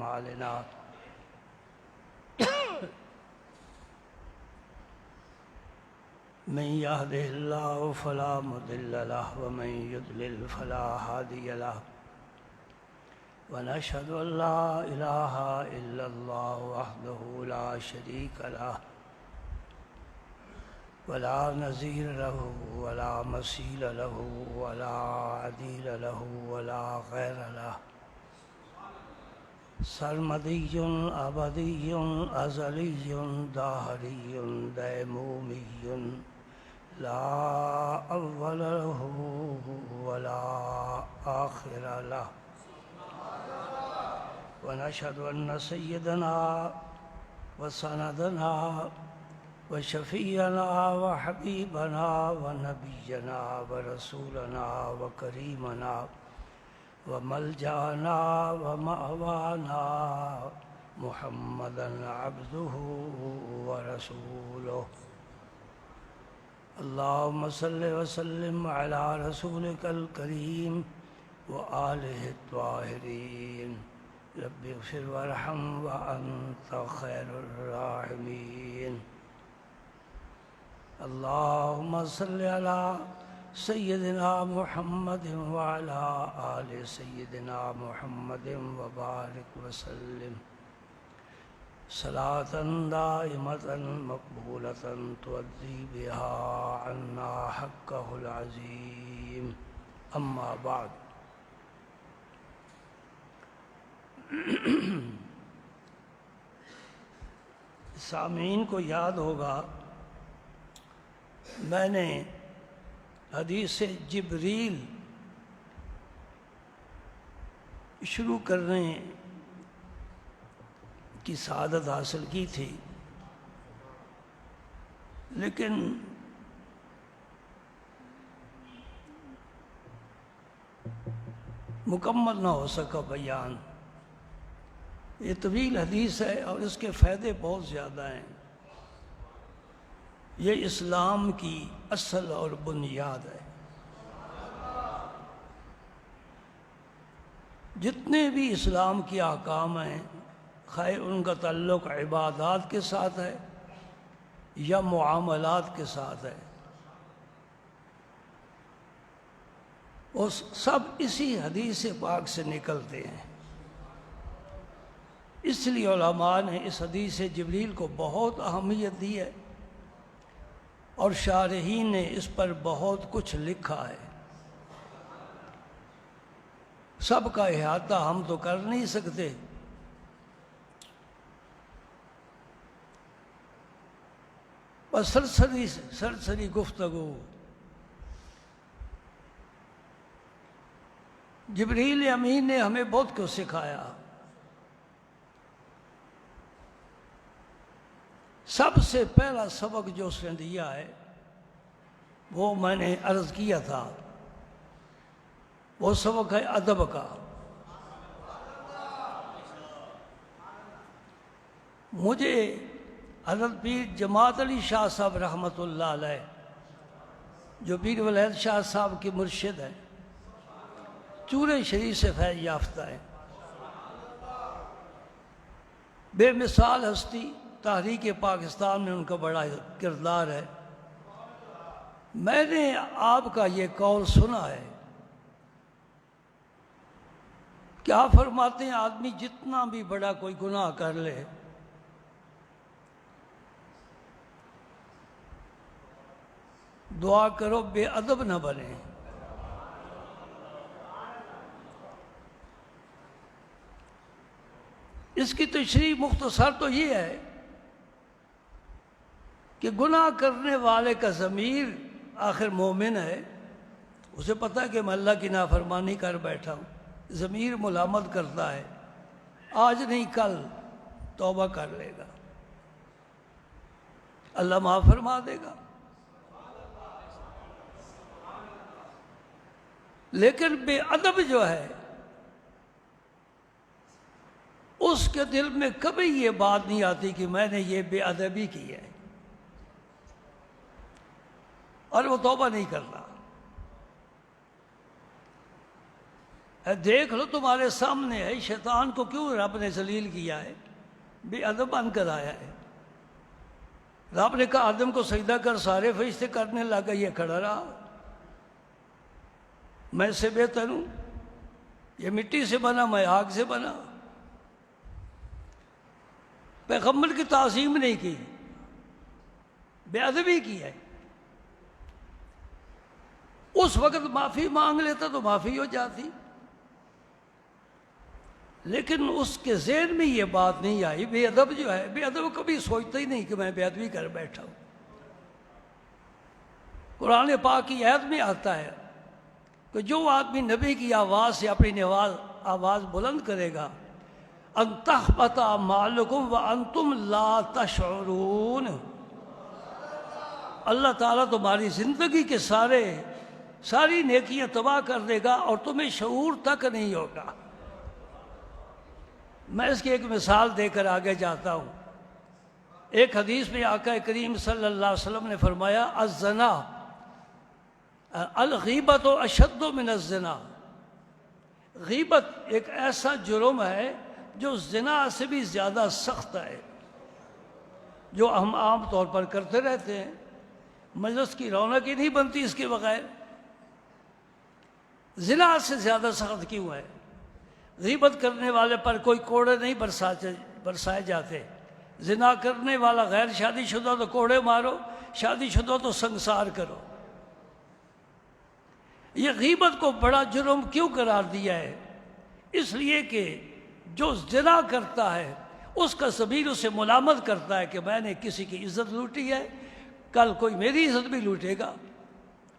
أعمالنا من يهده الله فلا مضل له ومن يضلل فلا هادي له ونشهد أن لا إله إلا الله وحده لا شريك له ولا نظير له ولا مثيل له ولا عديل له ولا غير له سرمدي أبدي أزلي داهري ديمومي لا أول له ولا آخر له ونشهد أن سيدنا وسندنا وشفيعنا وحبيبنا ونبينا ورسولنا وكريمنا وملجأنا ومأوانا محمدا عبده ورسوله اللهم صل وسلم على رسولك الكريم وآله الطاهرين رب اغفر وارحم وأنت خير الراحمين اللهم صل على سيدنا محمد وعلى آل سيدنا محمد وبارك وسلم صلاة دائمة مقبولة تؤدي بها عنا حقه العظيم أما بعد سامعین کو یاد ہوگا میں نے حدیث جبریل شروع کرنے کی سعادت حاصل کی تھی، لیکن مکمل نہ ہو سکا بیان۔ یہ طویل حدیث ہے اور اس کے فائدے بہت زیادہ ہیں۔ یہ اسلام کی اصل اور بنیاد ہے۔ جتنے بھی اسلام کے احکام ہیں، خواہ ان کا تعلق عبادات کے ساتھ ہے یا معاملات کے ساتھ ہے، وہ سب اسی حدیث پاک سے نکلتے ہیں۔ اس لیے علماء نے اس حدیث جبریل کو بہت اہمیت دی ہے اور شارحین نے اس پر بہت کچھ لکھا ہے۔ سب کا احاطہ ہم تو کر نہیں سکتے، بس سرسری گفتگو۔ جبریل امین نے ہمیں بہت کچھ سکھایا۔ سب سے پہلا سبق جو اس نے دیا ہے وہ میں نے عرض کیا تھا، وہ سبق ہے ادب کا۔ مجھے حضرت پیر جماعت علی شاہ صاحب رحمۃ اللہ علیہ، جو پیر ولید شاہ صاحب کے مرشد ہیں، چورے شریف سے فیض یافتہ ہیں، بے مثال ہستی، تحریک پاکستان میں ان کا بڑا کردار ہے۔ میں نے آپ کا یہ قول سنا ہے، کیا فرماتے ہیں؟ آدمی جتنا بھی بڑا کوئی گناہ کر لے، دعا کرو بے ادب نہ بنے۔ اس کی تشریح مختصر تو یہ ہے کہ گناہ کرنے والے کا ضمیر آخر مومن ہے، اسے پتہ ہے کہ میں اللہ کی نافرمانی کر بیٹھا ہوں، ضمیر ملامت کرتا ہے، آج نہیں کل توبہ کر لے گا، اللہ معاف فرما دے گا۔ لیکن بے ادب جو ہے، اس کے دل میں کبھی یہ بات نہیں آتی کہ میں نے یہ بے ادبی کی ہے، اور وہ توبہ نہیں کرتا۔ دیکھ لو تمہارے سامنے ہے، شیطان کو کیوں رب نے ذلیل کیا ہے؟ بے ادب بن کر آیا ہے۔ رب نے کہا آدم کو سجدہ کر، سارے فرشتے کرنے لگا، یہ کھڑا رہا۔ میں اس سے بہتر ہوں، یہ مٹی سے بنا، میں آگ سے بنا۔ پیغمبر کی تعظیم نہیں کی، بے ادبی کی ہے۔ اس وقت معافی مانگ لیتا تو معافی ہو جاتی، لیکن اس کے ذہن میں یہ بات نہیں آئی۔ بے ادب جو ہے، بے ادب کبھی سوچتا ہی نہیں کہ میں بے ادبی کر بیٹھا ہوں۔ قرآن پاک کی آیت میں آتا ہے کہ جو آدمی نبی کی آواز سے اپنی آواز بلند کرے گا، ان تحبط اعمالکم وانتم لا تشعرون، اللہ تعالیٰ تمہاری زندگی کے ساری نیکیاں تباہ کر دے گا اور تمہیں شعور تک نہیں ہوگا۔ میں اس کی ایک مثال دے کر آگے جاتا ہوں۔ ایک حدیث میں آقا کریم صلی اللہ علیہ وسلم نے فرمایا الزنا الغیبت اشد من الزنا، غیبت ایک ایسا جرم ہے جو زنا سے بھی زیادہ سخت ہے، جو ہم عام طور پر کرتے رہتے ہیں۔ مجلس کی رونق ہی نہیں بنتی اس کے بغیر۔ زنا سے زیادہ سخت کیوں ہے؟ غیبت کرنے والے پر کوئی کوڑے نہیں برسائے جاتے۔ زنا کرنے والا غیر شادی شدہ تو کوڑے مارو، شادی شدہ تو سنسار کرو۔ یہ غیبت کو بڑا جرم کیوں قرار دیا ہے؟ اس لیے کہ جو زنا کرتا ہے اس کا ضمیر اسے ملامت کرتا ہے کہ میں نے کسی کی عزت لوٹی ہے، کل کوئی میری عزت بھی لوٹے گا،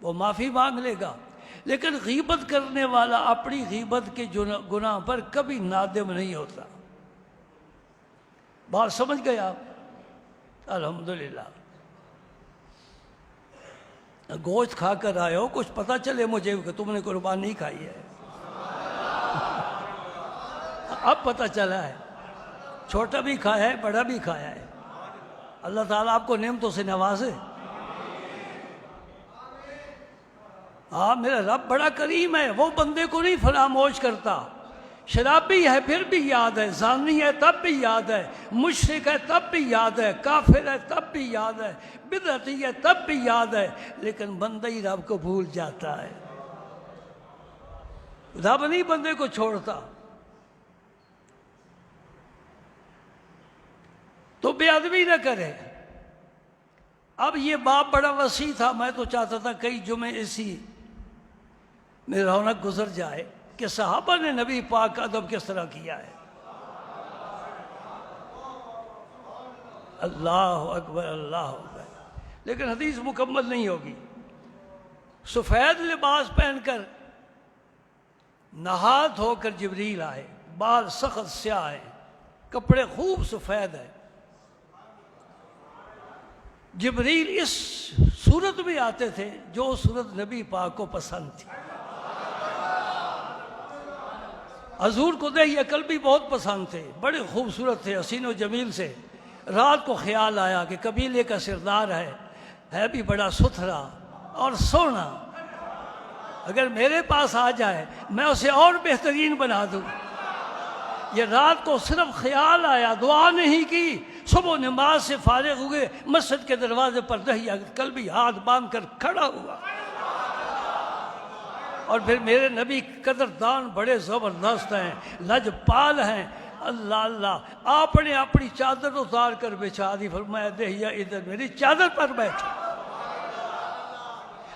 وہ معافی مانگ لے گا۔ لیکن غیبت کرنے والا اپنی غیبت کے گناہ پر کبھی نادم نہیں ہوتا۔ بات سمجھ گئے آپ؟ الحمدللہ۔ گوشت کھا کر آئے ہو، کچھ پتہ چلے مجھے کہ تم نے قربانی کھائی ہے۔ اب پتہ چلا ہے، چھوٹا بھی کھایا ہے، بڑا بھی کھایا ہے۔ اللہ تعالیٰ آپ کو نعمتوں سے نوازے۔ ہاں، میرا رب بڑا کریم ہے، وہ بندے کو نہیں فراموش کرتا۔ شرابی ہے پھر بھی یاد ہے، زانی ہے تب بھی یاد ہے، مشرک ہے تب بھی یاد ہے، کافر ہے تب بھی یاد ہے، بدعتی ہے تب بھی یاد ہے، لیکن بندہ ہی رب کو بھول جاتا ہے۔ رب نہیں بندے کو چھوڑتا۔ تو بے ادبی نہ کرے۔ اب یہ باب بڑا وسیع تھا، میں تو چاہتا تھا کئی جمعے اسی میں رونق گزر جائے کہ صحابہ نے نبی پاک کا ادب کس طرح کیا ہے۔ اللہ اکبر، اللہ اکبر۔ لیکن حدیث مکمل نہیں ہوگی۔ سفید لباس پہن کر نہا دھو کر جبریل آئے، بال سخت سیاہ ہیں، کپڑے خوب سفید ہیں۔ جبریل اس صورت میں آتے تھے جو صورت نبی پاک کو پسند تھی۔ حضور کو دہیہ کلبی بہت پسند تھے، بڑے خوبصورت تھے، حسین و جمیل سے۔ رات کو خیال آیا کہ قبیلے کا سردار ہے بھی بڑا ستھرا اور سونا، اگر میرے پاس آ جائے میں اسے اور بہترین بنا دوں۔ یہ رات کو صرف خیال آیا، دعا نہیں کی۔ صبح نماز سے فارغ ہوئے، مسجد کے دروازے پر دہیہ کلبی ہاتھ باندھ کر کھڑا ہوا، اور پھر میرے نبی قدردان بڑے زبردست ہیں، لجپال ہیں۔ اللہ اللہ، آپ نے اپنی چادر اتار کر بچھا دی، فرمایا دہیہ ادھر میری چادر پر بیٹھا۔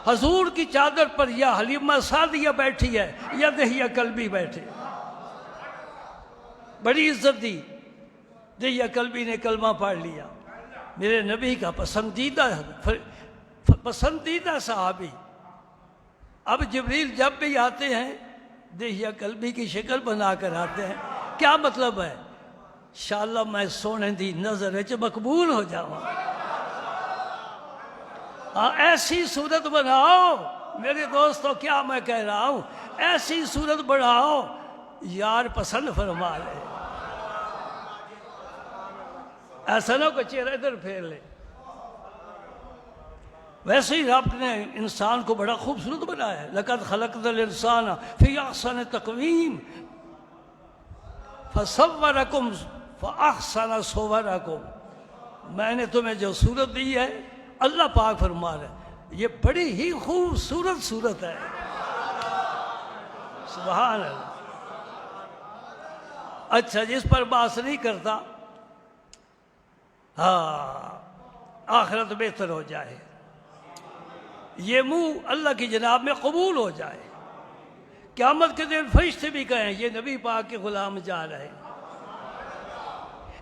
حضور کی چادر پر یا حلیمہ سعدیہ بیٹھی ہے یا دہیہ کلبی بیٹھے، بڑی عزت دی۔ دہیہ کلبی نے کلمہ پڑھ لیا، میرے نبی کا پسندیدہ صحابی۔ اب جبریل جب بھی آتے ہیں دہیہ کلبی کی شکل بنا کر آتے ہیں، کیا مطلب ہے؟ انشاءاللہ میں سونے دی نظر وچ مقبول ہو جاؤں۔ ایسی صورت بناؤ میرے دوستو، کیا میں کہہ رہا ہوں، ایسی صورت بناؤ یار پسند فرما لے۔ ایسا نہ کوئی چہرہ ادھر پھیر لے۔ ویسے ہی رب نے انسان کو بڑا خوبصورت بنایا ہے. لقد خلقنا الانسان فی احسن تقویم فصورکم فاحسن صورکم. میں نے تمہیں جو صورت دی ہے، اللہ پاک فرما رہا ہے، یہ بڑی ہی خوبصورت صورت ہے. سبحان اللہ. اچھا جس پر بات نہیں کرتا، ہاں آخرت بہتر ہو جائے، یہ منہ اللہ کی جناب میں قبول ہو جائے. قیامت کے دن فرشتے بھی کہیں یہ نبی پاک کے غلام جا رہے ہیں،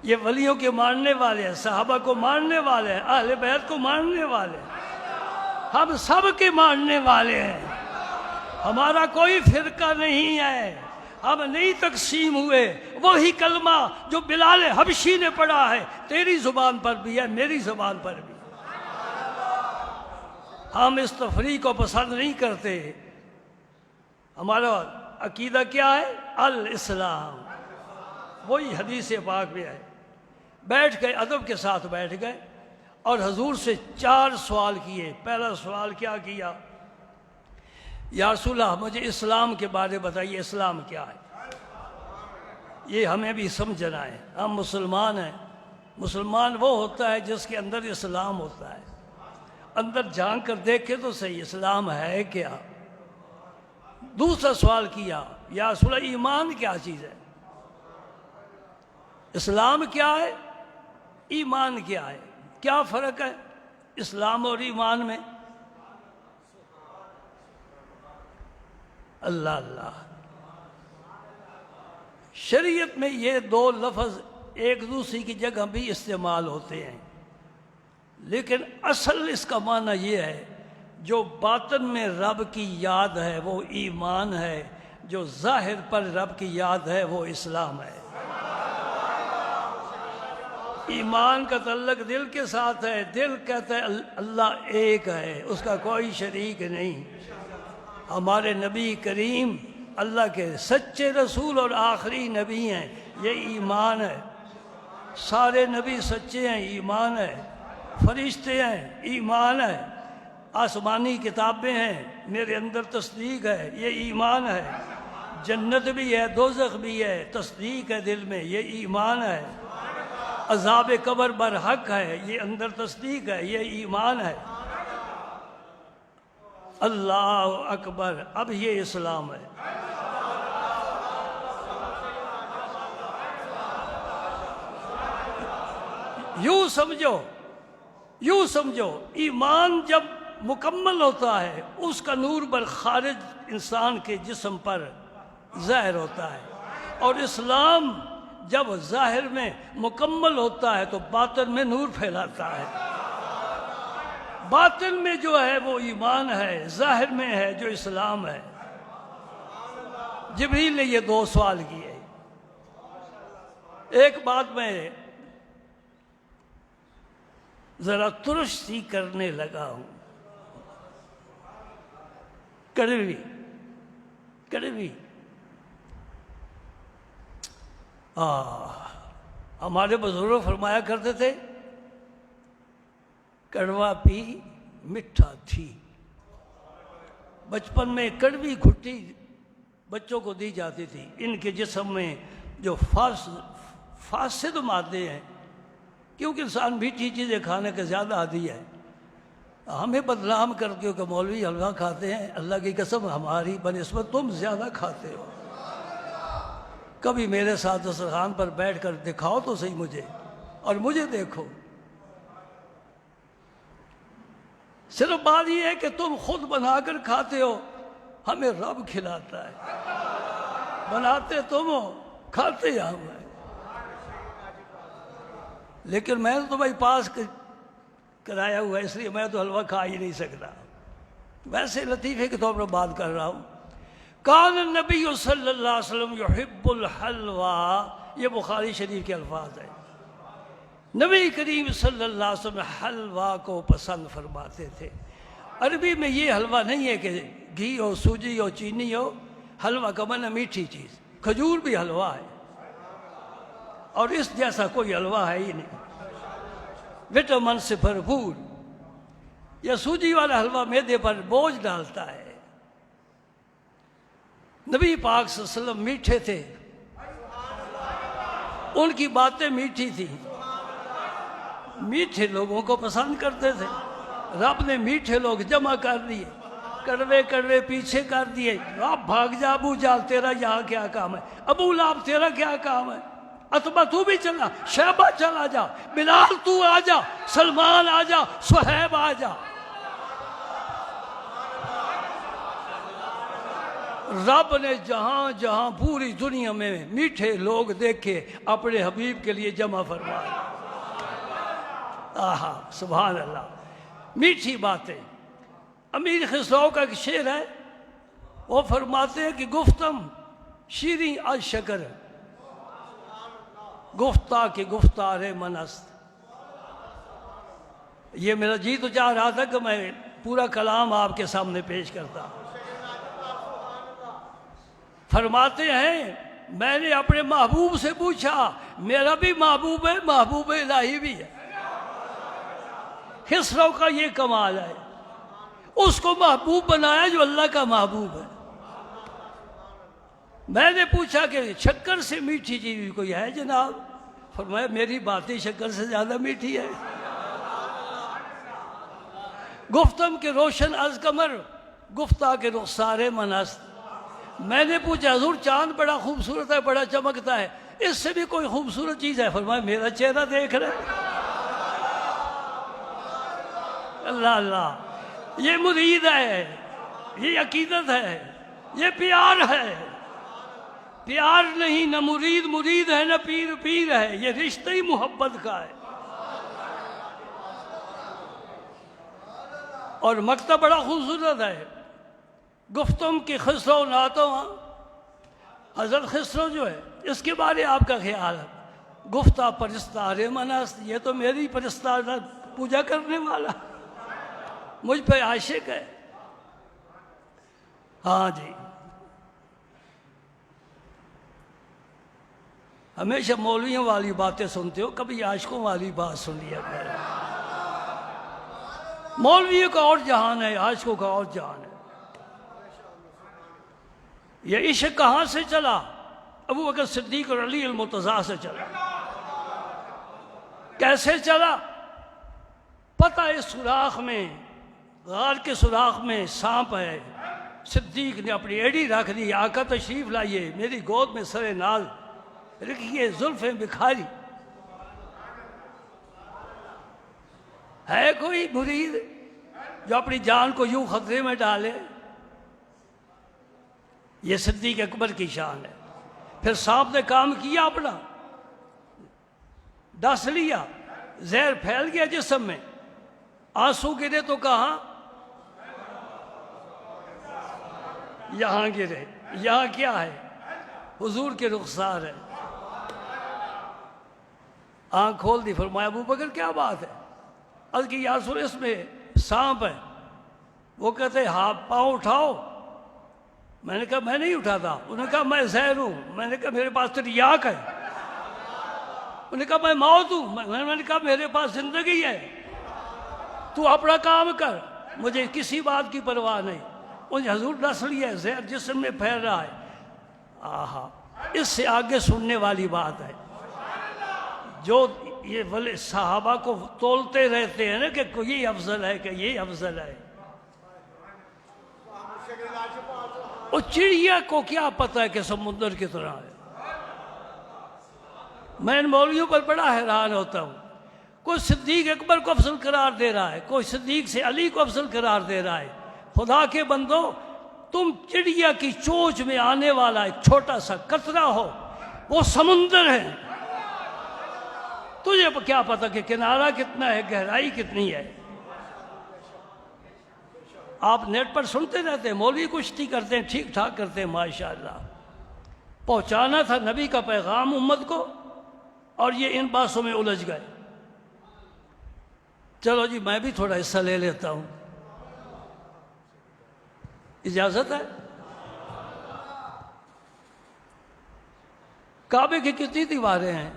یہ ولیوں کے ماننے والے ہیں، صحابہ کو ماننے والے ہیں، اہل بیت کو ماننے والے ہیں، ہم سب کے ماننے والے ہیں. ہمارا کوئی فرقہ نہیں ہے، ہم نہیں تقسیم ہوئے. وہی کلمہ جو بلال حبشی نے پڑھا ہے تیری زبان پر بھی ہے، میری زبان پر بھی. ہم اس تفریق کو پسند نہیں کرتے. ہمارا عقیدہ کیا ہے؟ الاسلام. وہی حدیث پاک میں ہے. بیٹھ گئے، ادب کے ساتھ بیٹھ گئے اور حضور سے 4 سوال کیے. پہلا سوال کیا کیا؟ یا رسول اللہ مجھے اسلام کے بارے بتائیے، اسلام کیا ہے؟ یہ ہمیں بھی سمجھنا ہے. ہم مسلمان ہیں. مسلمان وہ ہوتا ہے جس کے اندر اسلام ہوتا ہے. اندر جھانک کر دیکھے تو صحیح اسلام ہے کیا. دوسرا سوال کیا، یا رسول اللہ ایمان کیا چیز ہے؟ اسلام کیا ہے، ایمان کیا ہے، کیا فرق ہے اسلام اور ایمان میں؟ اللہ اللہ. شریعت میں یہ 2 لفظ ایک دوسری کی جگہ بھی استعمال ہوتے ہیں، لیکن اصل اس کا معنی یہ ہے جو باطن میں رب کی یاد ہے وہ ایمان ہے، جو ظاہر پر رب کی یاد ہے وہ اسلام ہے. ایمان کا تعلق دل کے ساتھ ہے. دل کہتا ہے اللہ ایک ہے، اس کا کوئی شریک نہیں. ہمارے نبی کریم اللہ کے سچے رسول اور آخری نبی ہیں، یہ ایمان ہے. سارے نبی سچے ہیں، ایمان ہے. فرشتے ہیں، ایمان ہے. آسمانی کتابیں ہیں، میرے اندر تصدیق ہے، یہ ایمان ہے. جنت بھی ہے، دوزخ بھی ہے، تصدیق ہے دل میں، یہ ایمان ہے. عذاب قبر برحق ہے، یہ اندر تصدیق ہے، یہ ایمان ہے. اللہ اکبر. اب یہ اسلام ہے. یوں سمجھو ایمان جب مکمل ہوتا ہے اس کا نور برخارج انسان کے جسم پر ظاہر ہوتا ہے، اور اسلام جب ظاہر میں مکمل ہوتا ہے تو باطن میں نور پھیلاتا ہے. باطن میں جو ہے وہ ایمان ہے، ظاہر میں ہے جو اسلام ہے. جبریل نے یہ 2 سوال کیے. ایک بات میں ذرا ترش سی کرنے لگا ہوں، کڑوی. ہمارے بزرگ فرمایا کرتے تھے کڑوا پی مٹھا تھی. بچپن میں کڑوی گھٹی بچوں کو دی جاتی تھی. ان کے جسم میں جو فاسد مادے ہیں، کیونکہ انسان میٹھی چیزیں کھانے کے زیادہ عادی ہے. ہمیں بدنام کر کے کہ مولوی حلوہ کھاتے ہیں، اللہ کی قسم ہماری بنسبت تم زیادہ کھاتے ہو. کبھی میرے ساتھ دسترخوان پر بیٹھ کر دکھاؤ تو صحیح مجھے، اور مجھے دیکھو. صرف بات یہ ہے کہ تم خود بنا کر کھاتے ہو، ہمیں رب کھلاتا ہے. بناتے تم ہو، کھاتے ہم ہیں. لیکن میں تو بھائی پاس کرایا ہوا ہے، اس لیے میں تو حلوہ کھا ہی نہیں سکتا. ویسے لطیفے کے طور پر بات کر رہا ہوں. کان النبی صلی اللہ علیہ وسلم یحب الحلوہ، یہ بخاری شریف کے الفاظ ہیں. نبی کریم صلی اللہ علیہ وسلم حلوہ کو پسند فرماتے تھے. عربی میں یہ حلوہ نہیں ہے کہ گھی ہو، سوجی ہو، چینی ہو. حلوہ کا معنی میٹھی چیز. کھجور بھی حلوہ ہے، اور اس جیسا کوئی حلوہ ہے ہی نہیں. وٹامن سے بھرپور. یا سوجی والا حلوہ معدے پر بوجھ ڈالتا ہے۔ نبی پاک صلی اللہ علیہ وسلم میٹھے تھے، ان کی باتیں میٹھی تھی، میٹھے لوگوں کو پسند کرتے تھے۔ رب نے میٹھے لوگ جمع کر دیے، کڑوے کڑوے پیچھے کر دیے۔ رب بھاگ جا ابو جال، تیرا یہاں کیا کام ہے؟ ابو لہب تیرا کیا کام ہے؟ عتبہ تو بھی چلا، شیبہ چلا جا، بلال تو آ جا، سلمان آ جا، صہیب آ جا۔ رب نے جہاں جہاں پوری دنیا میں میٹھے لوگ دیکھے، اپنے حبیب کے لیے جمع فرمایا۔ آہا سبحان اللہ، میٹھی باتیں۔ امیر خسرو کا ایک شعر ہے، وہ فرماتے ہیں کہ گفتم شیریں از شکر، گفتہ کہ گفتار منست۔ یہ میرا جی تو چاہ رہا تھا کہ میں پورا کلام آپ کے سامنے پیش کرتا۔ فرماتے ہیں میں نے اپنے محبوب سے پوچھا، میرا بھی محبوب ہے، محبوب الہی بھی ہے۔ خسرو کا یہ کمال ہے، اس کو محبوب بنایا جو اللہ کا محبوب ہے۔ میں نے پوچھا کہ شکر سے میٹھی چیز کوئی ہے جناب؟ فرمایا میری باتیں شکر سے زیادہ میٹھی ہے۔ گفتم کے روشن از قمر، گفتہ کے رخسار منست۔ میں نے پوچھا حضور چاند بڑا خوبصورت ہے، بڑا چمکتا ہے، اس سے بھی کوئی خوبصورت چیز ہے؟ فرمایا میرا چہرہ دیکھ رہے۔ اللہ اللہ، یہ مرید ہے، یہ عقیدت ہے، یہ پیار ہے۔ پیار نہیں، نہ مرید مرید ہے، نہ پیر پیر ہے، یہ رشتہ ہی محبت کا ہے۔ اور مکتب بڑا خوبصورت ہے۔ گفتم کی خسرو نعتوں، حضرت خسرو جو ہے اس کے بارے آپ کا خیال ہے؟ گفتہ پرستار منست، یہ تو میری پرستار پوجا کرنے والا، مجھ پہ عاشق ہے۔ ہاں جی، ہمیشہ مولویوں والی باتیں سنتے ہو، کبھی عاشقوں والی بات سن لیا کرو۔ مولویوں کا اور جہان ہے، عاشقوں کا اور جہان ہے۔ یہ عشق کہاں سے چلا؟ ابو بکر صدیق اور علی المرتضیٰ سے چلا۔ کیسے چلا؟ پتہ ہے سوراخ میں، غار کے سوراخ میں سانپ ہے، صدیق نے اپنی ایڑی رکھ دی، آقا تشریف لائیے، میری گود میں سر ناز رکھیے، زلفیں بکھاری۔ ہے کوئی مرید جو اپنی جان کو یوں خطرے میں ڈالے؟ یہ صدیق اکبر کی شان ہے۔ پھر سانپ نے کام کیا اپنا، ڈس لیا، زہر پھیل گیا جسم میں، آنسو گرے تو کہاں؟ یہاں گرے۔ یہاں کیا ہے؟ حضور کے رخسار ہے۔ آنکھ کھول دی، فرمایا ابو بکر کیا بات ہے؟ عرض کی یا رسول اس میں سانپ ہے۔ وہ کہتے ہاں پاؤں اٹھاؤ۔ میں نے کہا میں نہیں اٹھاتا۔ انہوں نے کہا میں زہر ہوں۔ میں نے کہا میرے پاس تریاق ہے۔ انہوں نے کہا میں موت ہوں۔ میں نے کہا میرے پاس زندگی ہے، تو اپنا کام کر، مجھے کسی بات کی پرواہ نہیں۔ انہیں حضور ڈس لیا ہے، زہر جسم میں پھیل رہا ہے۔ آہا، اس سے آگے سننے والی بات ہے۔ جو یہ ولی صحابہ کو تولتے رہتے ہیں نا کہ یہ افضل ہے، کہ یہ افضل ہے، اور چڑیا کو کیا پتہ ہے کہ سمندر کی طرح ہے۔ میں ان مولویوں پر بڑا حیران ہوتا ہوں۔ کوئی صدیق اکبر کو افضل قرار دے رہا ہے، کوئی صدیق سے علی کو افضل قرار دے رہا ہے۔ خدا کے بندو، تم چڑیا کی چونچ میں آنے والا ایک چھوٹا سا قطرہ ہو، وہ سمندر ہے۔ تجھے کیا پتہ کہ کنارہ کتنا ہے، گہرائی کتنی ہے؟ آپ نیٹ پر سنتے رہتے ہیں، مولوی کشتی کرتے ہیں، ٹھیک ٹھاک کرتے ہیں، ماشاءاللہ۔ پہنچانا تھا نبی کا پیغام امت کو، اور یہ ان باتوں میں الجھ گئے۔ چلو جی میں بھی تھوڑا حصہ لے لیتا ہوں، اجازت ہے؟ کعبے کی کتنی دیواریں ہیں؟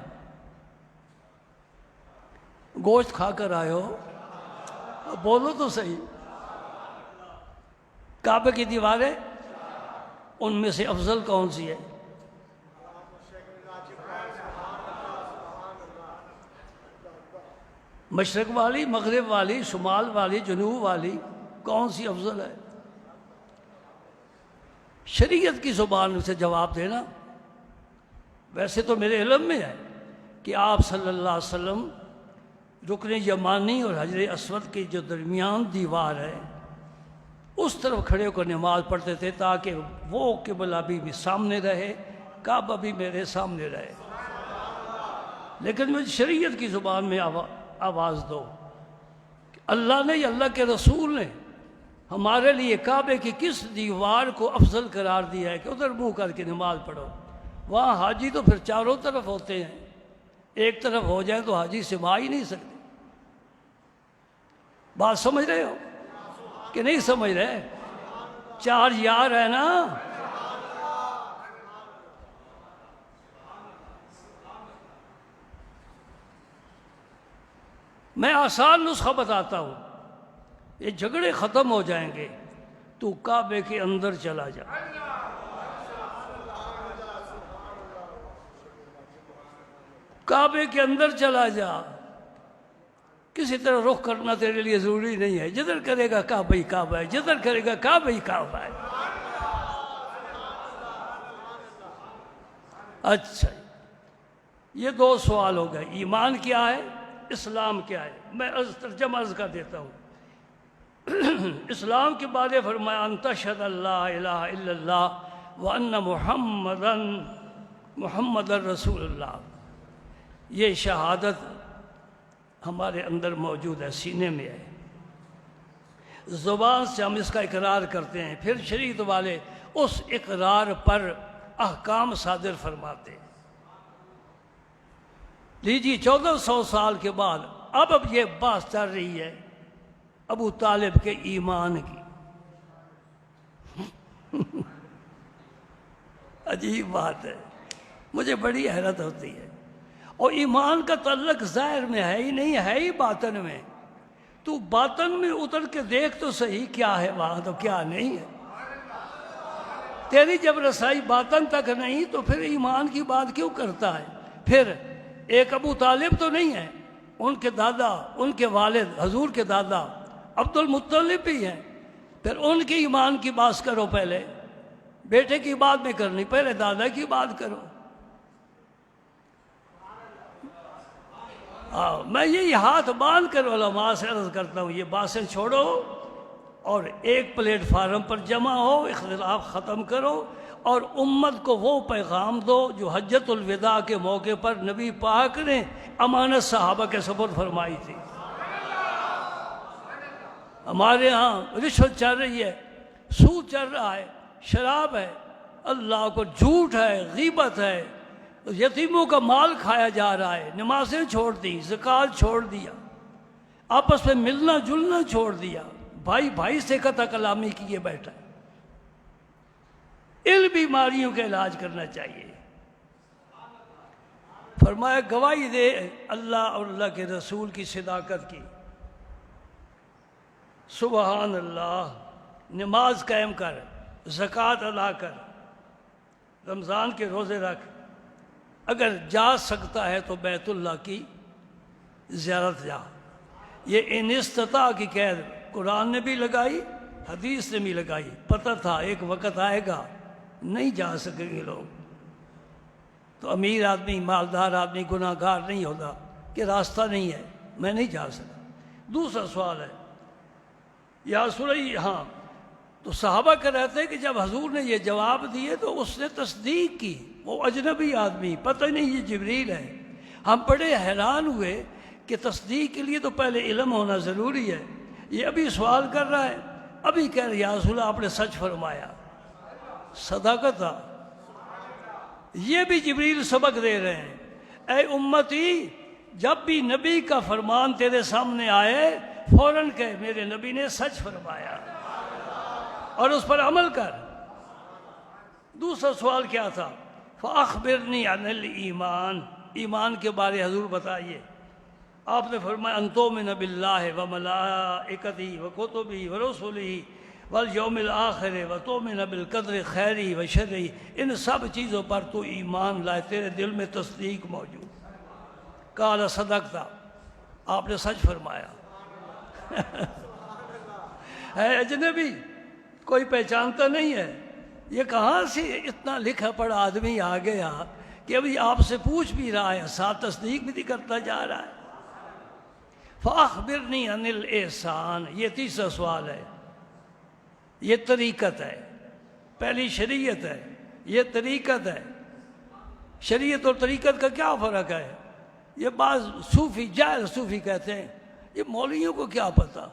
گوشت کھا کر آئے ہو؟ بولو تو صحیح. کعبے کی دیواریں ان میں سے افضل کون سی ہے؟ مشرق والی، مغرب والی، شمال والی، جنوب والی، کون سی افضل ہے؟ شریعت کی زبان سے جواب دینا. ویسے تو میرے علم میں ہے کہ آپ صلی اللہ علیہ وسلم رکن یمانی اور حجر اسود کے جو درمیان دیوار ہے اس طرف کھڑے ہو کر نماز پڑھتے تھے تاکہ وہ قبلہ بھی سامنے رہے، کعبہ بھی میرے سامنے رہے. لیکن مجھے شریعت کی زبان میں آواز دو کہ اللہ نے یا اللہ کے رسول نے ہمارے لیے کعبے کی کس دیوار کو افضل قرار دیا ہے کہ ادھر منہ کر کے نماز پڑھو؟ وہاں حاجی تو پھر چاروں طرف ہوتے ہیں، ایک طرف ہو جائے تو حاجی سما ہی نہیں سکتے. بات سمجھ رہے ہو کہ نہیں سمجھ رہے؟ چار یار ہے نا. میں آسان نسخہ بتاتا ہوں، یہ جھگڑے ختم ہو جائیں گے. تو کعبے کے اندر چلا جا، کعبے کے اندر چلا جا. کسی طرح رخ کرنا تیرے لیے ضروری نہیں ہے، جدھر کرے گا کعبہ ہی کعبہ ہے، جدھر کرے گا کعبہ ہی کعبہ ہے. اچھا، یہ دو سوال ہو گئے. ایمان کیا ہے، اسلام کیا ہے؟ میں ترجمہ کر دیتا ہوں. اسلام کے بارے فرمایا ان تشہد اللہ الہ الا اللہ وان محمد رسول اللہ. یہ شہادت ہمارے اندر موجود ہے، سینے میں ہے. زبان سے ہم اس کا اقرار کرتے ہیں، پھر شریعت والے اس اقرار پر احکام صادر فرماتے ہیں. لیجیے 1400 سال کے بعد اب یہ بات چل رہی ہے ابو طالب کے ایمان کی. عجیب بات ہے، مجھے بڑی حیرت ہوتی ہے. اور ایمان کا تعلق ظاہر میں ہے ہی نہیں، ہے ہی باطن میں. تو باطن میں اتر کے دیکھ تو صحیح کیا ہے وہاں، تو کیا نہیں ہے. تیری جب رسائی باطن تک نہیں تو پھر ایمان کی بات کیوں کرتا ہے؟ پھر ایک ابو طالب تو نہیں ہے، ان کے دادا، ان کے والد حضور کے دادا عبد المطلب بھی ہیں. پھر ان کے ایمان کی بات کرو، پہلے بیٹے کی بات میں کرنی، پہلے دادا کی بات کرو. میں یہی ہاتھ باندھ کر علماء سے عرض کرتا ہوں، یہ باتیں چھوڑو اور ایک پلیٹ فارم پر جمع ہو، اختلاف ختم کرو اور امت کو وہ پیغام دو جو حجۃ الوداع کے موقع پر نبی پاک نے امانت صحابہ کے سپرد فرمائی تھی. ہمارے ہاں رشوت چل رہی ہے، سود چل رہا ہے، شراب ہے، اللہ کو جھوٹ ہے، غیبت ہے، یتیموں کا مال کھایا جا رہا ہے، نمازیں چھوڑ دی، زکوٰۃ چھوڑ دیا، آپس میں ملنا جلنا چھوڑ دیا، بھائی بھائی سے قطع کلامی کیے بیٹھا ہے. ان بیماریوں کا علاج کرنا چاہیے. فرمایا گواہی دے اللہ اور اللہ کے رسول کی صداقت کی. سبحان اللہ. نماز قائم کر، زکوٰۃ ادا کر، رمضان کے روزے رکھ، اگر جا سکتا ہے تو بیت اللہ کی زیارت جا. یہ ان استطاع کی قید قرآن نے بھی لگائی، حدیث نے بھی لگائی. پتہ تھا ایک وقت آئے گا نہیں جا سکیں گے لوگ. تو امیر آدمی، مالدار آدمی گناہ گار نہیں ہوتا کہ راستہ نہیں ہے، میں نہیں جا سکا. دوسرا سوال ہے یا سورہ، ہاں تو صحابہ کا رہتے ہیں کہ جب حضور نے یہ جواب دیے تو اس نے تصدیق کی. وہ اجنبی آدمی، پتہ نہیں یہ جبریل ہے. ہم بڑے حیران ہوئے کہ تصدیق کے لیے تو پہلے علم ہونا ضروری ہے. یہ ابھی سوال کر رہا ہے، ابھی کہہ رہا یا رسول اللہ آپ نے سچ فرمایا. صداقت تھا. یہ بھی جبریل سبق دے رہے ہیں، اے امتی جب بھی نبی کا فرمان تیرے سامنے آئے فوراً کہے میرے نبی نے سچ فرمایا اور اس پر عمل کر. دوسرا سوال کیا تھا؟ فَأَخْبِرْنِي عَنِ الْإِيمَانِ. ایمان کے بارے حضور بتائیے. آپ نے فرمایا ان تؤمن باللہ وملائکتہ وکتبہ ورسلہ والیوم الآخر وتؤمن بالقدر خیرہ وشرہ، ان سب چیزوں پر تو ایمان لائے، تیرے دل میں تصدیق موجود۔ قال صدقت، آپ نے سچ فرمایا۔ ہے اجنبی، کوئی پہچانتا نہیں ہے، یہ کہاں سے اتنا لکھا پڑھا آدمی آ گیا کہ ابھی آپ سے پوچھ بھی رہا ہے، ساتھ تصدیق بھی کرتا جا رہا ہے۔ فَأَخْبِرْنِي عَنِ الْإِحْسَانِ، یہ تیسرا سوال ہے۔ یہ طریقت ہے، پہلی شریعت ہے، یہ طریقت ہے۔ شریعت اور طریقت کا کیا فرق ہے؟ یہ بعض صوفی، جاہل صوفی کہتے ہیں یہ مولویوں کو کیا پتہ؟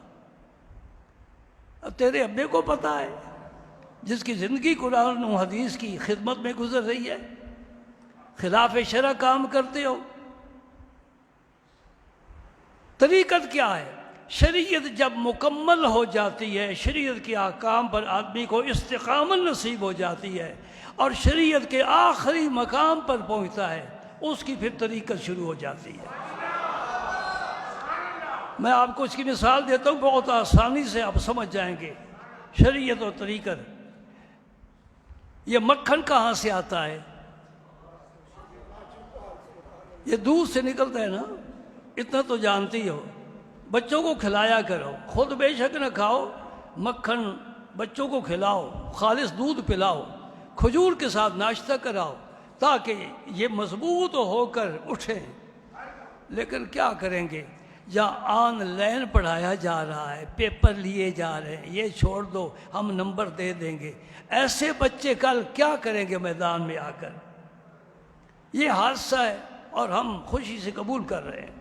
اب تیرے ابے کو پتہ ہے، جس کی زندگی قرآن و حدیث کی خدمت میں گزر رہی ہے، خلاف شرع کام کرتے ہو۔ طریقت کیا ہے؟ شریعت جب مکمل ہو جاتی ہے، شریعت کے احکام پر آدمی کو استقامت نصیب ہو جاتی ہے اور شریعت کے آخری مقام پر پہنچتا ہے، اس کی پھر طریقت شروع ہو جاتی ہے۔ میں آپ کو اس کی مثال دیتا ہوں، بہت آسانی سے آپ سمجھ جائیں گے۔ شریعت اور طریقت، یہ مکھن کہاں سے آتا ہے؟ یہ دودھ سے نکلتا ہے نا، اتنا تو جانتی ہو۔ بچوں کو کھلایا کرو، خود بے شک نہ کھاؤ، مکھن بچوں کو کھلاؤ، خالص دودھ پلاؤ، کھجور کے ساتھ ناشتہ کراؤ تاکہ یہ مضبوط ہو کر اٹھے۔ لیکن کیا کریں گے؟ جہاں آن لائن پڑھایا جا رہا ہے، پیپر لیے جا رہے ہیں، یہ چھوڑ دو ہم نمبر دے دیں گے، ایسے بچے کل کیا کریں گے میدان میں آ کر؟ یہ حادثہ ہے اور ہم خوشی سے قبول کر رہے ہیں۔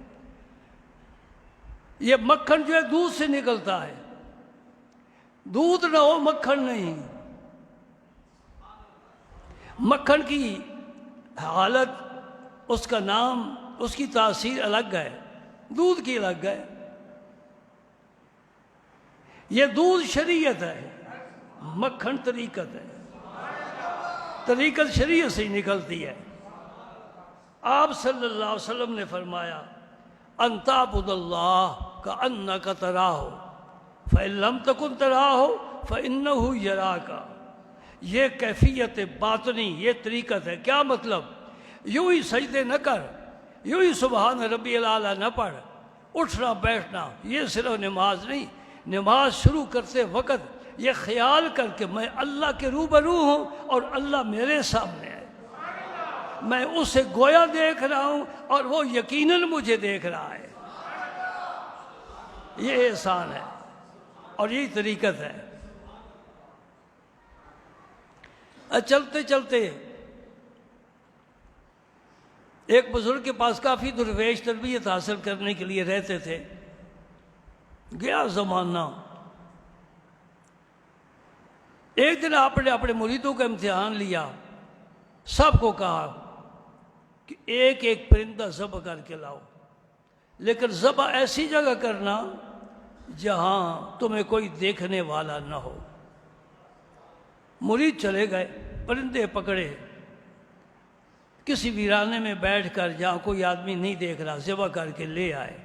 یہ مکھن جو ہے دودھ سے نکلتا ہے، دودھ نہ ہو مکھن نہیں۔ مکھن کی حالت، اس کا نام، اس کی تاثیر الگ ہے، دودھ کی الگ ہے۔ یہ دودھ شریعت ہے، مکھن طریقت ہے۔ طریقت شریعت سے ہی نکلتی ہے۔ آپ صلی اللہ علیہ وسلم نے فرمایا ان تعبد اللہ کأنک تراہ فإن لم تکن تراہ فإنہ یراک۔ یہ کیفیت باطنی، یہ طریقت ہے۔ کیا مطلب؟ یوں ہی سجدے نہ کر، یوں ہی سبحان ربی الاعلیٰ نہ پڑھ، اٹھنا بیٹھنا یہ صرف نماز نہیں۔ نماز شروع کرتے وقت یہ خیال کر کے میں اللہ کے روبرو ہوں اور اللہ میرے سامنے ہے، میں اسے گویا دیکھ رہا ہوں اور وہ یقیناً مجھے دیکھ رہا ہے۔ یہ احسان ہے اور یہی طریقت ہے۔ چلتے چلتے ایک بزرگ کے پاس کافی درویش تربیت حاصل کرنے کے لیے رہتے تھے۔ گیا زمانہ، ایک دن آپ نے اپنے مریدوں کا امتحان لیا، سب کو کہا کہ ایک ایک پرندہ ذبح کر کے لاؤ، لیکن ذبح ایسی جگہ کرنا جہاں تمہیں کوئی دیکھنے والا نہ ہو۔ مرید چلے گئے، پرندے پکڑے، کسی ویرانے میں بیٹھ کر جہاں کوئی آدمی نہیں دیکھ رہا ذبح کر کے لے آئے۔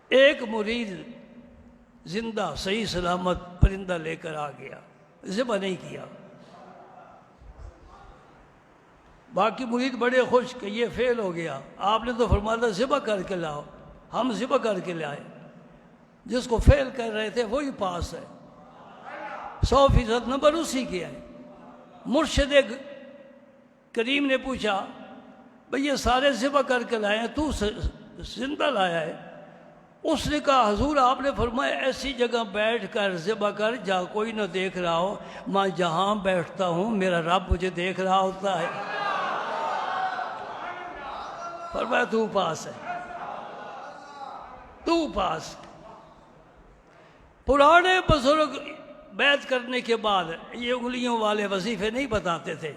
ایک مرید زندہ صحیح سلامت پرندہ لے کر آ گیا، ذبح نہیں کیا۔ باقی مرید بڑے خوش کہ یہ فیل ہو گیا، آپ نے تو فرمایا تھا ذبح کر کے لاؤ، ہم ذبح کر کے لائے۔ جس کو فیل کر رہے تھے وہی پاس ہے، 100% نمبر اسی کے ہیں۔ مرشد کریم نے پوچھا بھئی یہ سارے ذبح کر کے لائے ہیں، تو زندہ لایا ہے؟ اس نے کہا حضور آپ نے فرمایا ایسی جگہ بیٹھ کر ذبح کر جہاں کوئی نہ دیکھ رہا ہو۔ میں جہاں بیٹھتا ہوں میرا رب مجھے دیکھ رہا ہوتا ہے۔ فرمایا تو پاس ہے، تو پاس۔ پرانے بزرگ بیعت کرنے کے بعد یہ انگلیوں والے وظیفے نہیں بتاتے تھے،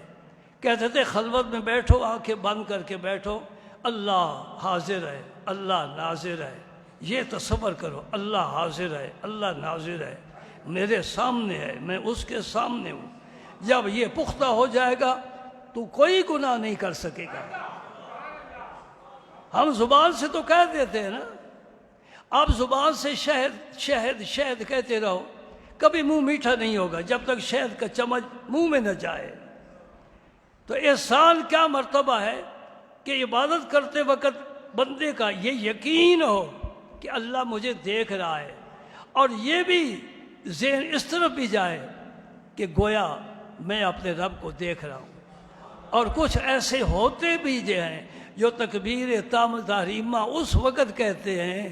کہتے تھے خلوت میں بیٹھو، آنکھیں بند کر کے بیٹھو، اللہ حاضر ہے، اللہ ناظر ہے، یہ تصور کرو اللہ حاضر ہے، اللہ ناظر ہے، میرے سامنے ہے، میں اس کے سامنے ہوں۔ جب یہ پختہ ہو جائے گا تو کوئی گناہ نہیں کر سکے گا۔ ہم زبان سے تو کہہ دیتے ہیں نا، آپ زبان سے شہد شہد شہد کہتے رہو، کبھی منہ میٹھا نہیں ہوگا جب تک شہد کا چمچ منہ میں نہ جائے۔ تو احسان کیا مرتبہ ہے کہ عبادت کرتے وقت بندے کا یہ یقین ہو کہ اللہ مجھے دیکھ رہا ہے، اور یہ بھی ذہن اس طرف بھی جائے کہ گویا میں اپنے رب کو دیکھ رہا ہوں۔ اور کچھ ایسے ہوتے بھی جو ہیں جو تکبیر تحریمہ اس وقت کہتے ہیں،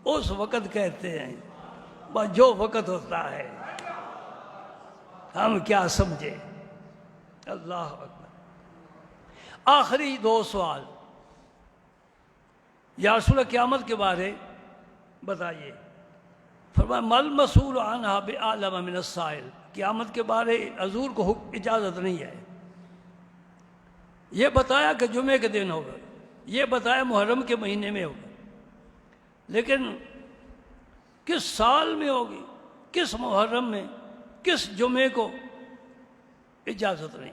اس وقت کہتے ہیں، بس جو وقت ہوتا ہے، ہم کیا سمجھے۔ اللہ اکبر۔ آخری دو سوال، یا رسول اللہ قیامت کے بارے بتائیے۔ فرمایا مل مسئول عنہا بعلم من السائل، قیامت کے بارے حضور کو اجازت نہیں ہے۔ یہ بتایا کہ جمعے کے دن ہوگا، یہ بتایا محرم کے مہینے میں ہوگا، لیکن کس سال میں ہوگی، کس محرم میں، کس جمعے کو، اجازت نہیں۔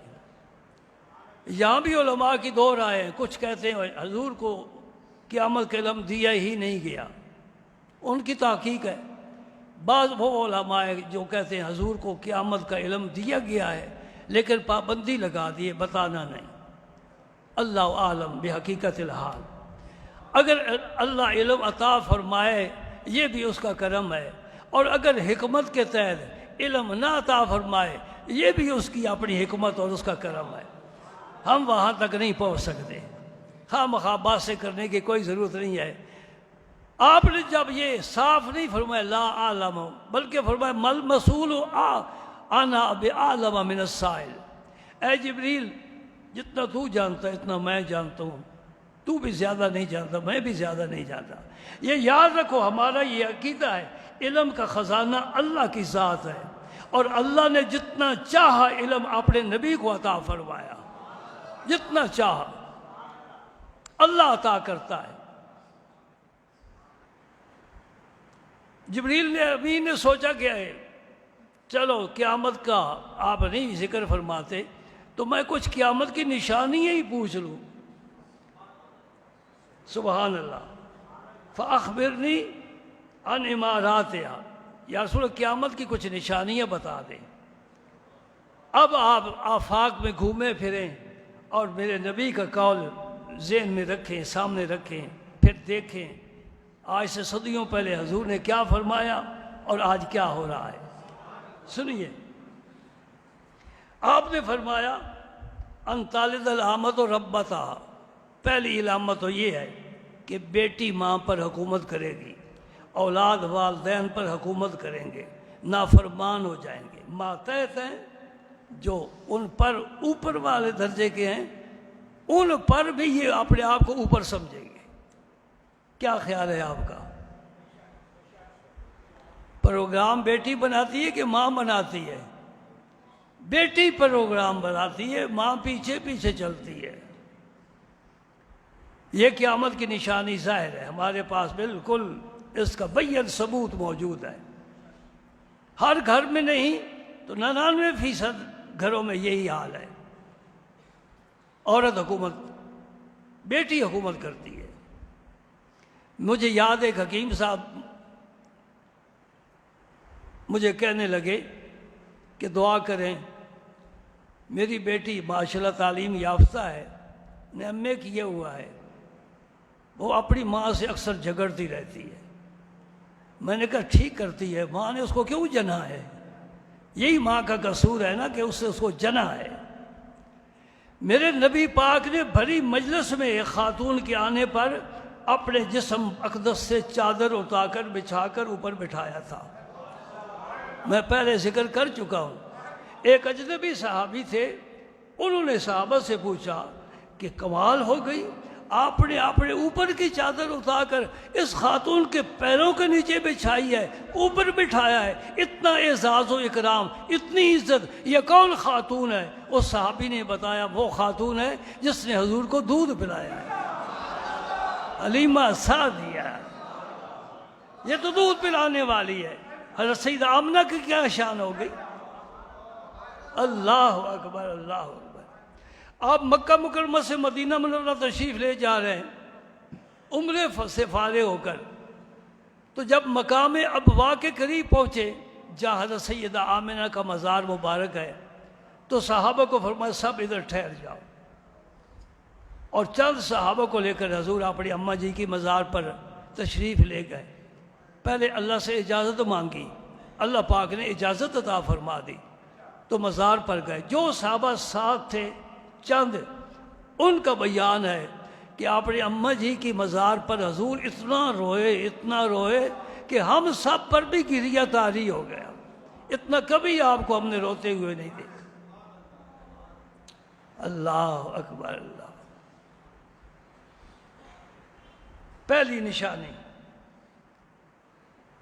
یہاں بھی علماء کی دو رائے ہیں، کچھ کہتے ہیں حضور کو قیامت کا علم دیا ہی نہیں گیا، ان کی تحقیق ہے۔ بعض وہ علماء جو کہتے ہیں حضور کو قیامت کا علم دیا گیا ہے لیکن پابندی لگا دیے، بتانا نہیں۔ اللہ عالم بحقیقت الحال، اگر اللہ علم عطا فرمائے یہ بھی اس کا کرم ہے، اور اگر حکمت کے تحت علم نہ عطا فرمائے یہ بھی اس کی اپنی حکمت اور اس کا کرم ہے۔ ہم وہاں تک نہیں پہنچ سکتے، خواہ باتیں کرنے کی کوئی ضرورت نہیں ہے۔ آپ نے جب یہ صاف نہیں فرمایا لا عالم، بلکہ فرمایا مل مسئول عنہا بعلم من السائل، اے جبریل جتنا تو جانتا ہے اتنا میں جانتا ہوں، تو بھی زیادہ نہیں جانتا، میں بھی زیادہ نہیں جانتا۔ یہ یاد رکھو، ہمارا یہ عقیدہ ہے، علم کا خزانہ اللہ کی ذات ہے، اور اللہ نے جتنا چاہا علم اپنے نبی کو عطا فرمایا، جتنا چاہا اللہ عطا کرتا ہے۔ جبریل نے امین نے سوچا کہ چلو قیامت کا آپ نہیں ذکر فرماتے تو میں کچھ قیامت کی نشانیاں ہی پوچھ لوں۔ سبحان اللہ۔ فاخبرنی عن اماراتہا، یا رسول اللہ قیامت کی کچھ نشانیاں بتا دیں۔ اب آپ آفاق میں گھومے پھریں اور میرے نبی کا قول ذہن میں رکھیں، سامنے رکھیں، پھر دیکھیں آج سے صدیوں پہلے حضور نے کیا فرمایا اور آج کیا ہو رہا ہے۔ سنیے، آپ نے فرمایا ان تالد الامۃ ربتہا، پہلی علامت تو یہ ہے کہ بیٹی ماں پر حکومت کرے گی، اولاد والدین پر حکومت کریں گے، نافرمان ہو جائیں گے۔ ماتحت ہیں جو ان پر اوپر والے درجے کے ہیں، ان پر بھی یہ اپنے آپ کو اوپر سمجھیں گے۔ کیا خیال ہے آپ کا؟ پروگرام بیٹی بناتی ہے کہ ماں بناتی ہے؟ بیٹی پروگرام بناتی ہے، ماں پیچھے پیچھے چلتی ہے۔ یہ قیامت کی نشانی ظاہر ہے، ہمارے پاس بالکل اس کا بین ثبوت موجود ہے۔ ہر گھر میں نہیں تو 99% گھروں میں یہی حال ہے، عورت حکومت، بیٹی حکومت کرتی ہے۔ مجھے یاد ہے ایک حکیم صاحب مجھے کہنے لگے کہ دعا کریں، میری بیٹی ماشاءاللہ تعلیم یافتہ ہے، نے ایم اے کیا ہوا ہے، وہ اپنی ماں سے اکثر جھگڑتی رہتی ہے۔ میں نے کہا ٹھیک کرتی ہے، ماں نے اس کو کیوں جنا ہے؟ یہی ماں کا قصور ہے نا کہ اس سے اس کو جنا ہے۔ میرے نبی پاک نے بھری مجلس میں ایک خاتون کے آنے پر اپنے جسم اقدس سے چادر اٹھا کر بچھا کر اوپر بٹھایا تھا۔ میں پہلے ذکر کر چکا ہوں، ایک اجنبی صحابی تھے، انہوں نے صحابہ سے پوچھا کہ کمال ہو گئی، آپ نے اپنے اوپر کی چادر اٹھا کر اس خاتون کے پیروں کے نیچے بچھائی ہے، اوپر بٹھایا ہے، اتنا اعزاز و اکرام، اتنی عزت، یہ کون خاتون ہے؟ اس صحابی نے بتایا وہ خاتون ہے جس نے حضور کو دودھ پلایا ہے، حلیمہ سعدیہ، یہ تو دودھ پلانے والی ہے۔ حضرت سیدہ آمنہ کی کیا شان ہو گئی؟ اللہ اکبر، اللہ اکبر۔ آپ مکہ مکرمہ سے مدینہ منورہ تشریف لے جا رہے ہیں، عمرے سے فارغ ہو کر تو جب مقام ابوا کے قریب پہنچے جہاں حضرت سیدہ آمنہ کا مزار مبارک ہے تو صحابہ کو فرمایا سب ادھر ٹھہر جاؤ، اور چند صحابہ کو لے کر حضور اپنی اماں جی کی مزار پر تشریف لے گئے۔ پہلے اللہ سے اجازت مانگی، اللہ پاک نے اجازت عطا فرما دی تو مزار پر گئے۔ جو صحابہ ساتھ تھے چند، ان کا بیان ہے کہ اپنی اماں جی کی مزار پر حضور اتنا روئے کہ ہم سب پر بھی گریہ طاری ہو گیا۔ اتنا کبھی آپ کو ہم نے روتے ہوئے نہیں دیکھا۔ اللہ اکبر اللہ۔ پہلی نشانی۔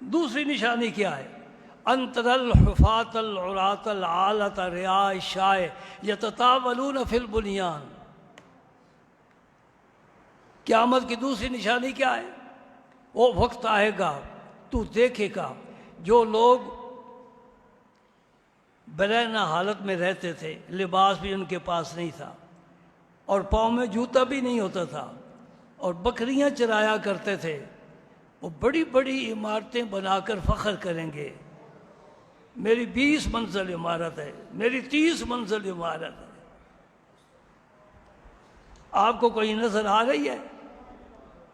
دوسری نشانی کیا ہے؟ انتر الحفاة العراة العالة رعاء الشاء یتطاولون فی البنیان۔ قیامت کی دوسری نشانی کیا ہے؟ وہ وقت آئے گا تو دیکھے گا جو لوگ برہنہ حالت میں رہتے تھے، لباس بھی ان کے پاس نہیں تھا اور پاؤں میں جوتا بھی نہیں ہوتا تھا اور بکریاں چرایا کرتے تھے، وہ بڑی بڑی عمارتیں بنا کر فخر کریں گے، میری 20 منزل عمارت ہے، میری 30 منزل عمارت ہے۔ آپ کو کوئی نظر آ رہی ہے؟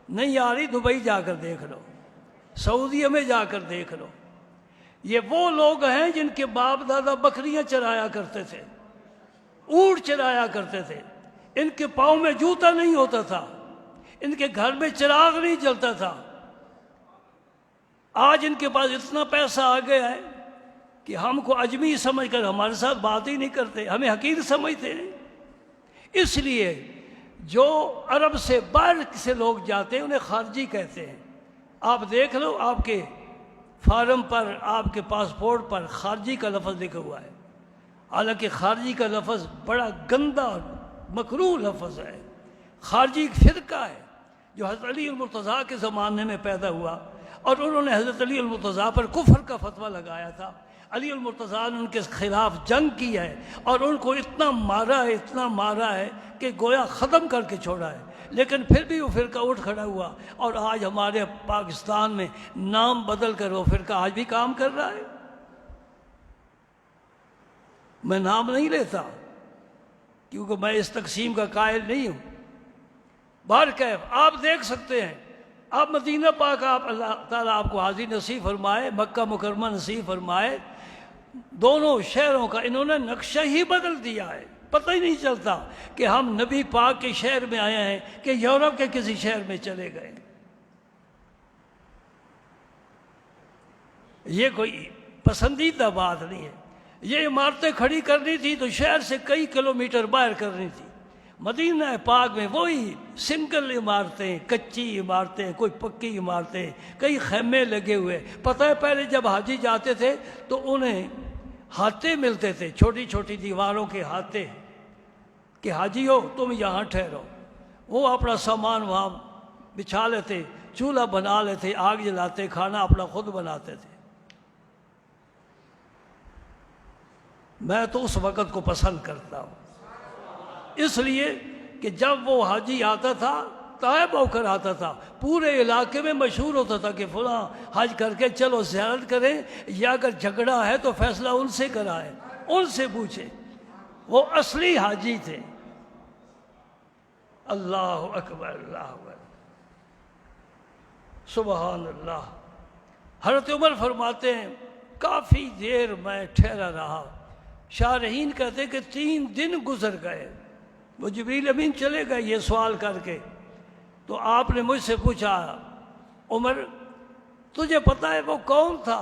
نہیں آ رہی؟ دبئی جا کر دیکھ لو، سعودیہ میں جا کر دیکھ لو۔ یہ وہ لوگ ہیں جن کے باپ دادا بکریاں چرایا کرتے تھے، اونٹ چرایا کرتے تھے، ان کے پاؤں میں جوتا نہیں ہوتا تھا، ان کے گھر میں چراغ نہیں جلتا تھا۔ آج ان کے پاس اتنا پیسہ آ گیا ہے کہ ہم کو اجمی سمجھ کر ہمارے ساتھ بات ہی نہیں کرتے، ہمیں حقیر سمجھتے ہیں۔ اس لیے جو عرب سے باہر سے لوگ جاتے ہیں انہیں خارجی کہتے ہیں۔ آپ دیکھ لو، آپ کے فارم پر، آپ کے پاسپورٹ پر خارجی کا لفظ لکھا ہوا ہے، حالانکہ خارجی کا لفظ بڑا گندا اور مکروہ لفظ ہے۔ خارجی ایک فرقہ ہے جو حضرت علی المرتضیٰ کے زمانے میں پیدا ہوا، اور انہوں نے حضرت علی المرتضیٰ پر کفر کا فتویٰ لگایا تھا۔ علی المرتضیٰ نے ان کے خلاف جنگ کی ہے اور ان کو اتنا مارا ہے کہ گویا ختم کر کے چھوڑا ہے، لیکن پھر بھی وہ فرقہ اٹھ کھڑا ہوا، اور آج ہمارے پاکستان میں نام بدل کر وہ فرقہ آج بھی کام کر رہا ہے۔ میں نام نہیں لیتا کیونکہ میں اس تقسیم کا قائل نہیں ہوں۔ بہرکیف آپ دیکھ سکتے ہیں، آپ مدینہ پاک، آپ اللہ تعالیٰ آپ کو حاضری نصیب فرمائے، مکہ مکرمہ نصیب فرمائے، دونوں شہروں کا انہوں نے نقشہ ہی بدل دیا ہے۔ پتہ ہی نہیں چلتا کہ ہم نبی پاک کے شہر میں آئے ہیں کہ یورپ کے کسی شہر میں چلے گئے۔ یہ کوئی پسندیدہ بات نہیں ہے۔ یہ عمارتیں کھڑی کرنی تھی تو شہر سے کئی کلومیٹر باہر کرنی تھی۔ مدینہ پاک میں وہی سنگل عمارتیں، کچی عمارتیں، کوئی پکی عمارتیں، کئی خیمے لگے ہوئے۔ پتہ ہے پہلے جب حاجی جاتے تھے تو انہیں ہاتے ملتے تھے، چھوٹی چھوٹی دیواروں کے ہاتے، کہ حاجی ہو تم یہاں ٹھہرو۔ وہ اپنا سامان وہاں بچھا لیتے، چولہا بنا لیتے، آگ جلاتے، کھانا اپنا خود بناتے تھے۔ میں تو اس وقت کو پسند کرتا ہوں، اس لیے کہ جب وہ حاجی آتا تھا طائب ہو کر آتا تھا، پورے علاقے میں مشہور ہوتا تھا کہ فلاں حج کر کے چلو زیارت کریں، یا اگر جھگڑا ہے تو فیصلہ ان سے کرائے، ان سے پوچھے۔ وہ اصلی حاجی تھے۔ اللہ اکبر، اللہ اکبر، سبحان اللہ۔ حضرت عمر فرماتے ہیں کافی دیر میں ٹھہرا رہا۔ شارحین کہتے کہ 3 دن گزر گئے۔ وہ جبریل امین چلے گئے یہ سوال کر کے، تو آپ نے مجھ سے پوچھا عمر تجھے پتہ ہے وہ کون تھا؟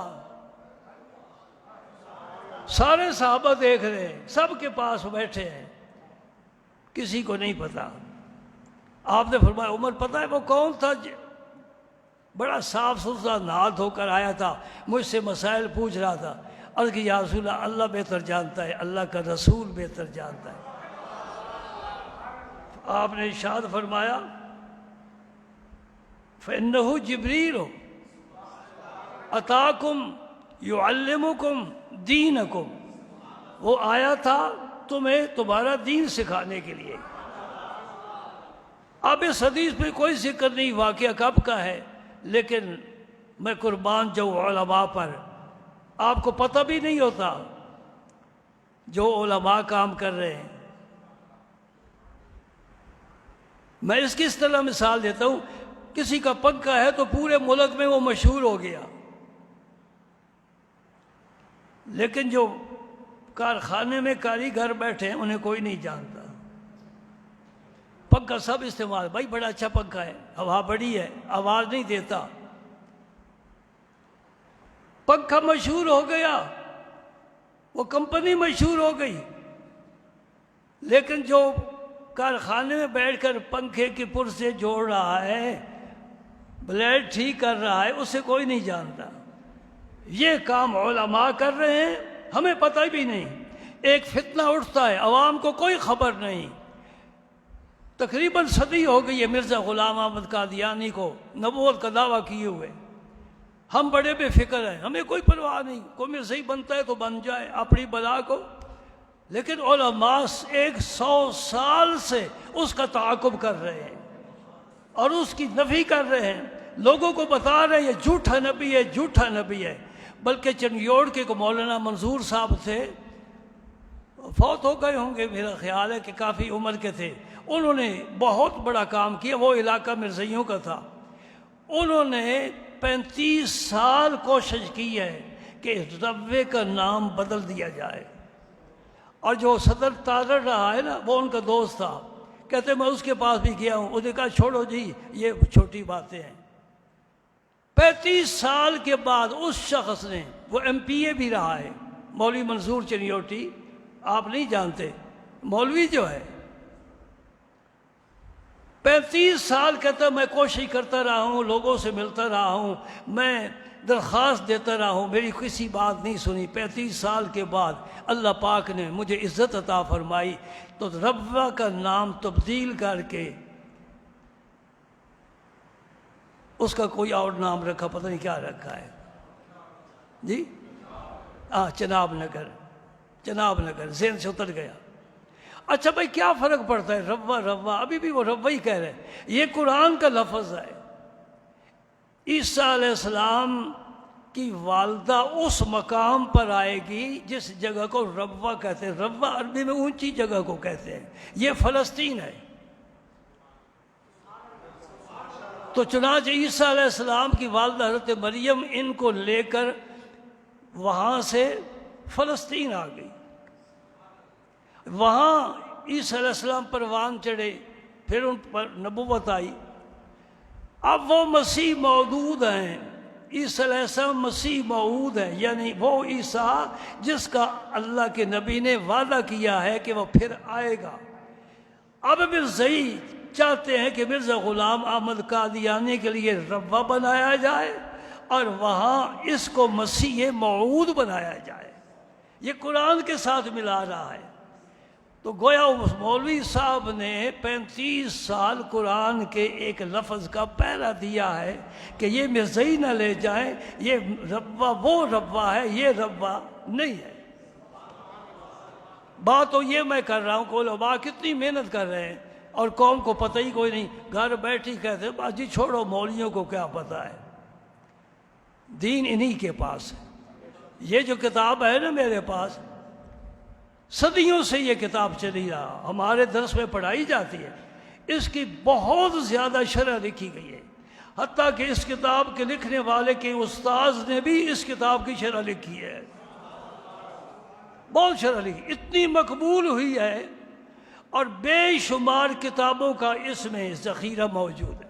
سارے صحابہ دیکھ رہے ہیں، سب کے پاس بیٹھے ہیں، کسی کو نہیں پتا۔ آپ نے فرمایا عمر پتہ ہے وہ کون تھا؟ بڑا صاف ستھرا نہا دھو کر آیا تھا، مجھ سے مسائل پوچھ رہا تھا۔ عرض کہ یا رسول اللہ، اللہ بہتر جانتا ہے، اللہ کا رسول بہتر جانتا ہے۔ آپ نے ارشاد فرمایا فَإِنَّهُ جِبْرِيلُ أَتَاكُمْ يُعَلِّمُكُمْ دِينَكُمْ، وہ آیا تھا تمہیں تمہارا دین سکھانے کے لیے۔ اب اس حدیث میں کوئی ذکر نہیں واقعہ کب کا ہے، لیکن میں قربان جاؤں علماء پر، آپ کو پتہ بھی نہیں ہوتا جو علماء کام کر رہے ہیں۔ میں اس کی اس طرح مثال دیتا ہوں، کسی کا پنکھا ہے تو پورے ملک میں وہ مشہور ہو گیا، لیکن جو کارخانے میں کاریگر بیٹھے ہیں انہیں کوئی نہیں جانتا۔ پنکھا سب استعمال، بھائی بڑا اچھا پنکھا ہے، ہوا بڑی ہے، آواز نہیں دیتا۔ پنکھا مشہور ہو گیا، وہ کمپنی مشہور ہو گئی، لیکن جو کارخانے میں بیٹھ کر پنکھے کی پرزے جوڑ رہا ہے، بلیڈ ٹھیک کر رہا ہے، اسے کوئی نہیں جانتا۔ یہ کام علماء کر رہے ہیں، ہمیں پتہ بھی نہیں۔ ایک فتنہ اٹھتا ہے، عوام کو کوئی خبر نہیں۔ تقریباً صدی ہو گئی ہے مرزا غلام احمد قادیانی کو نبوت کا دعویٰ کیے ہوئے، ہم بڑے بے فکر ہیں، ہمیں کوئی پرواہ نہیں، کوئی مرزا ہی بنتا ہے تو بن جائے اپنی بلا کو۔ لیکن علماء 100 سال سے اس کا تعاقب کر رہے ہیں اور اس کی نفی کر رہے ہیں، لوگوں کو بتا رہے ہیں یہ جھوٹا نبی ہے، جھوٹا نبی ہے۔ بلکہ چنیوڑ کے مولانا منظور صاحب تھے، فوت ہو گئے ہوں گے، میرا خیال ہے کہ کافی عمر کے تھے، انہوں نے بہت بڑا کام کیا، وہ علاقہ مرزائیوں کا تھا۔ انہوں نے 35 سال کوشش کی ہے کہ ربوے کا نام بدل دیا جائے، اور جو صدر تارڑ رہا ہے نا وہ ان کا دوست تھا، کہتے میں اس کے پاس بھی گیا ہوں، اس نے کہا چھوڑو جی یہ چھوٹی باتیں ہیں۔ 35 سال کے بعد اس شخص نے، وہ ایم پی اے بھی رہا ہے، مولوی منظور چنیوٹی، آپ نہیں جانتے، مولوی جو ہے 35 سال کہتا میں کوشش کرتا رہا ہوں، لوگوں سے ملتا رہا ہوں، میں درخواست دیتا رہا ہوں، میری کسی بات نہیں سنی۔ 35 سال کے بعد اللہ پاک نے مجھے عزت عطا فرمائی تو ربوہ کا نام تبدیل کر کے اس کا کوئی اور نام رکھا، پتہ نہیں کیا رکھا ہے جی، چناب نگر، چناب نگر، ذہن سے اتر گیا۔ اچھا بھائی کیا فرق پڑتا ہے، ربوہ ربوہ، ابھی بھی وہ ربوہ ہی کہہ رہے ہیں، یہ قرآن کا لفظ ہے۔ عیسیٰ علیہ السلام کی والدہ اس مقام پر آئے گی جس جگہ کو ربوہ کہتے ہیں، ربوہ عربی میں اونچی جگہ کو کہتے ہیں، یہ فلسطین ہے۔ تو چنانچہ عیسیٰ علیہ السلام کی والدہ حضرت مریم ان کو لے کر وہاں سے فلسطین آ گئی، وہاں عیسیٰ علیہ السلام پروان چڑھے، پھر ان پر نبوت آئی۔ اب وہ مسیح موعود ہیں، عیسیٰ علیہ السلام مسیح موعود ہے، یعنی وہ عیسیٰ جس کا اللہ کے نبی نے وعدہ کیا ہے کہ وہ پھر آئے گا۔ اب مرزائی چاہتے ہیں کہ مرزا غلام احمد قادیانی کے لیے ربوہ بنایا جائے اور وہاں اس کو مسیح موعود بنایا جائے، یہ قرآن کے ساتھ ملا رہا ہے۔ تو گویا اس مولوی صاحب نے 35 سال قرآن کے ایک لفظ کا پہرا دیا ہے کہ یہ مرزائی نہ لے جائیں، یہ ربوہ وہ ربوہ ہے، یہ ربوہ نہیں ہے۔ بات تو یہ میں کر رہا ہوں کہ علماء کتنی محنت کر رہے ہیں اور قوم کو پتہ ہی کوئی نہیں، گھر بیٹھی کہتے ہیں باجی چھوڑو مولیوں کو کیا پتہ ہے، دین انہی کے پاس ہے۔ یہ جو کتاب ہے نا میرے پاس، صدیوں سے یہ کتاب چلی رہا، ہمارے درس میں پڑھائی جاتی ہے، اس کی بہت زیادہ شرح لکھی گئی ہے، حتیٰ کہ اس کتاب کے لکھنے والے کے استاذ نے بھی اس کتاب کی شرح لکھی ہے، بہت شرح لکھی، اتنی مقبول ہوئی ہے، اور بے شمار کتابوں کا اس میں ذخیرہ موجود ہے۔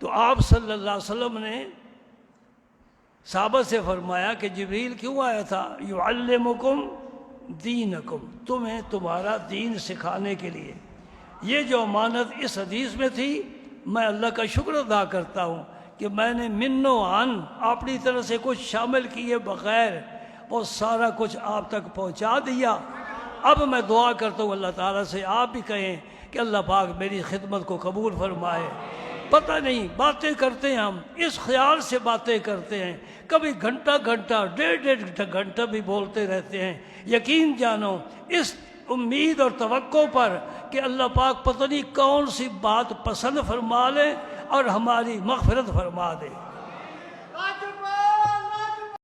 تو آپ صلی اللہ علیہ وسلم نے صحابہ سے فرمایا کہ جبریل کیوں آیا تھا؟ یعلمکم دینکم، تمہیں تمہارا دین سکھانے کے لیے۔ یہ جو امانت اس حدیث میں تھی، میں اللہ کا شکر ادا کرتا ہوں کہ میں نے من و عن اپنی طرف سے کچھ شامل کیے بغیر وہ سارا کچھ آپ تک پہنچا دیا۔ اب میں دعا کرتا ہوں اللہ تعالیٰ سے، آپ بھی کہیں کہ اللہ پاک میری خدمت کو قبول فرمائے۔ پتہ نہیں باتیں کرتے ہیں ہم، اس خیال سے باتیں کرتے ہیں، کبھی گھنٹہ گھنٹہ ڈیڑھ گھنٹہ بھی بولتے رہتے ہیں۔ یقین جانو اس امید اور توقع پر کہ اللہ پاک پتہ نہیں کون سی بات پسند فرما لے اور ہماری مغفرت فرما دے۔